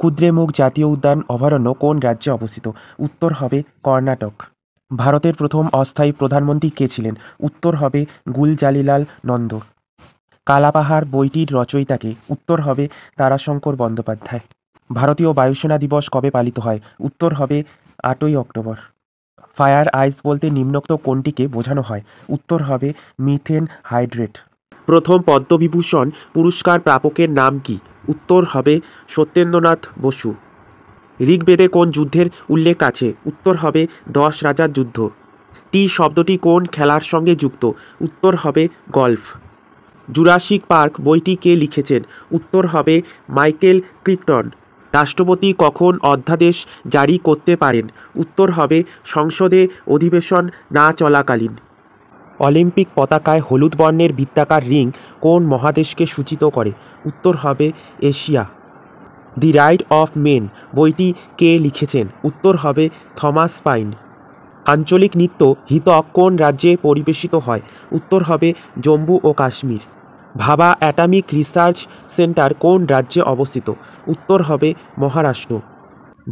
কুদ্রেমুখ জাতীয় উদ্যান অভয়ারণ্য কোন রাজ্যে অবস্থিত? উত্তর হবে কর্ণাটক। ভারতের প্রথম অস্থায়ী প্রধানমন্ত্রী কে ছিলেন? উত্তর হবে গুলজারিলাল নন্দ। কালাপাহাড় বইটির রচয়িতা কে? উত্তর হবে তারাশঙ্কর বন্দ্যোপাধ্যায়। ভারতীয় বায়ুসেনা দিবস কবে পালিত হয়? উত্তর হবে 8ই অক্টোবর। ফায়ার আইস বলতে নিম্নোক্ত কোনটিকে বোঝানো হয়? উত্তর হবে মিথেন হাইড্রেট। প্রথম পদ্মবিভূষণ পুরস্কার প্রাপকের নাম কি? উত্তর হবে সত্যেন্দ্রনাথ বসু। ঋগ্বেদে কোন যুদ্ধের উল্লেখ আছে? উত্তর হবে 10 রাজার যুদ্ধ। টি শব্দটি কোন খেলার সঙ্গে যুক্ত? উত্তর হবে গল্ফ। জুরাসিক পার্ক বইটি কে লিখেছেন? উত্তর হবে মাইকেল ক্রিকটন। রাষ্ট্রপতি কখন অধ্যাদেশ জারি করতে পারেন? উত্তর হবে সংসদে অধিবেশন না চলাকালীন। অলিম্পিক পতাকায় হলুদ বর্ণের বৃত্তাকার রিং কোন মহাদেশকে সূচিত করে? উত্তর হবে Asia. The right of men বইটি কে লিখেছেন? উত্তর হবে থমাস পাইন। আঞ্চলিক নৃত্য হিতক কোন রাজ্যে পরিবেশিত হয়? উত্তর হবে জম্মু ও কাশ্মীর। ভাবা অ্যাটমিক রিসার্চ সেন্টার কোন রাজ্যে অবস্থিত? উত্তর হবে মহারাষ্ট্র।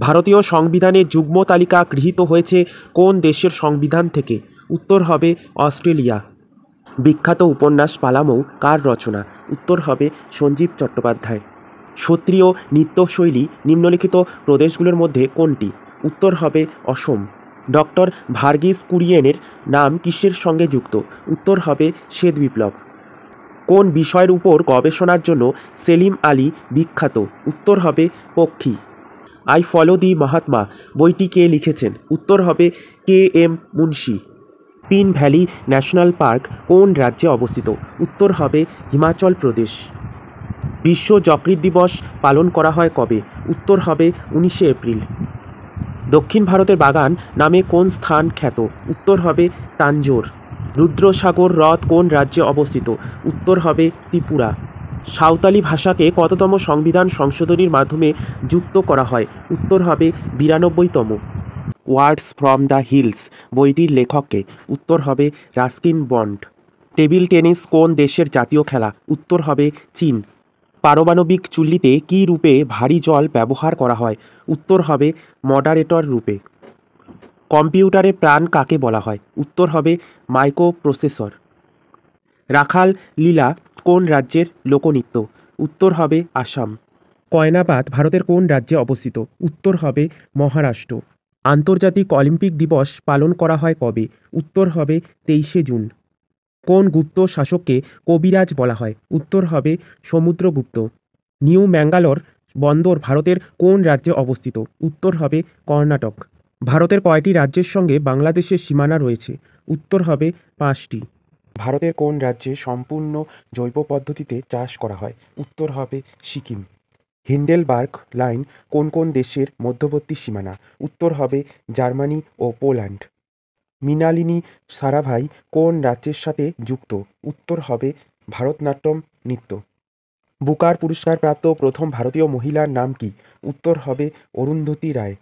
ভারতীয় সংবিধানের যুগ্ম তালিকা গৃহীত হয়েছে কোন দেশের সংবিধান থেকে? উত্তর হবে অস্ট্রেলিয়া। বিখ্যাত উপন্যাস পালামৌ কার রচনা? উত্তর হবে সঞ্জীব চট্টোপাধ্যায়। ক্ষত্রিয় নৃত্যশৈলী নিম্নলিখিত প্রদেশগুলোর মধ্যে কোনটি? উত্তর হবে অসম। ডক্টর ভার্গিস কুরিয়েনের নাম কিসের সঙ্গে যুক্ত? উত্তর হবে শ্বেত বিপ্লব। কোন বিষয়ের উপর গবেষণার জন্য সেলিম আলী বিখ্যাত? উত্তর হবে পক্ষী। আই ফলো দি মহাত্মা বইটি কে লিখেছেন? উত্তর হবে K M Munshi. Pin valley national park কোন রাজ্যে অবস্থিত? উত্তর হবে হিমাচল প্রদেশ। বিশ্ব যকৃৎ দিবস পালন করা হয় কবে? উত্তর হবে 19শে এপ্রিল। দক্ষিণ ভারতের বাগান নামে কোন স্থান খ্যাত? উত্তর হবে তাঞ্জোর। রুদ্রসাগর হ্রদ কোন রাজ্যে অবস্থিত? উত্তর হবে ত্রিপুরা। সাঁওতালি ভাষাকে কততম সংবিধান সংশোধনীর মাধ্যমে যুক্ত করা হয়? উত্তর হবে 92তম। ওয়ার্ডস ফ্রম দ্য হিলস বইটির লেখককে? উত্তর হবে রাস্কিন বন্ড। টেবিল টেনিস কোন দেশের জাতীয় খেলা? উত্তর হবে চীন। পারমাণবিক চুল্লিতে কী রূপে ভারী জল ব্যবহার করা হয়? উত্তর হবে মডারেটর রূপে। কম্পিউটারে প্রাণ কাকে বলা হয়? উত্তর হবে মাইক্রোপ্রসেসর। রাখাল লীলা কোন রাজ্যের লোকনৃত্য? উত্তর হবে আসাম। কয়নাবাত ভারতের কোন রাজ্যে অবস্থিত? উত্তর হবে মহারাষ্ট্র। আন্তর্জাতিক অলিম্পিক দিবস পালন করা হয় কবে? উত্তর হবে 23শে জুন। কোন গুপ্ত শাসককে কবিরাজ বলা হয়? উত্তর হবে সমুদ্রগুপ্ত। নিউ ম্যাঙ্গালোর বন্দর ভারতের কোন রাজ্যে অবস্থিত? উত্তর হবে কর্ণাটক। ভারতের কয়টি রাজ্যের সঙ্গে বাংলাদেশের সীমানা রয়েছে? উত্তর হবে 5টি। ভারতের কোন রাজ্যে সম্পূর্ণ জৈব পদ্ধতিতে চাষ করা হয়? উত্তর হবে সিকিম। হিন্ডেলবার্গ লাইন কোন কোন দেশের মধ্যবর্তী সীমানা? উত্তর হবে জার্মানি ও পোল্যান্ড। মৃণালিনী সারাভাই কোন রাজ্যের সাথে যুক্ত? উত্তর হবে ভারতনাট্যম নৃত্য। বুকার পুরস্কারপ্রাপ্ত প্রথম ভারতীয় মহিলার নাম কি? উত্তর হবে অরুন্ধতী রায়।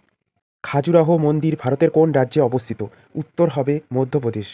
খাজুরাহো মন্দির ভারতের কোন রাজ্যে অবস্থিত? উত্তর হবে মধ্যপ্রদেশ।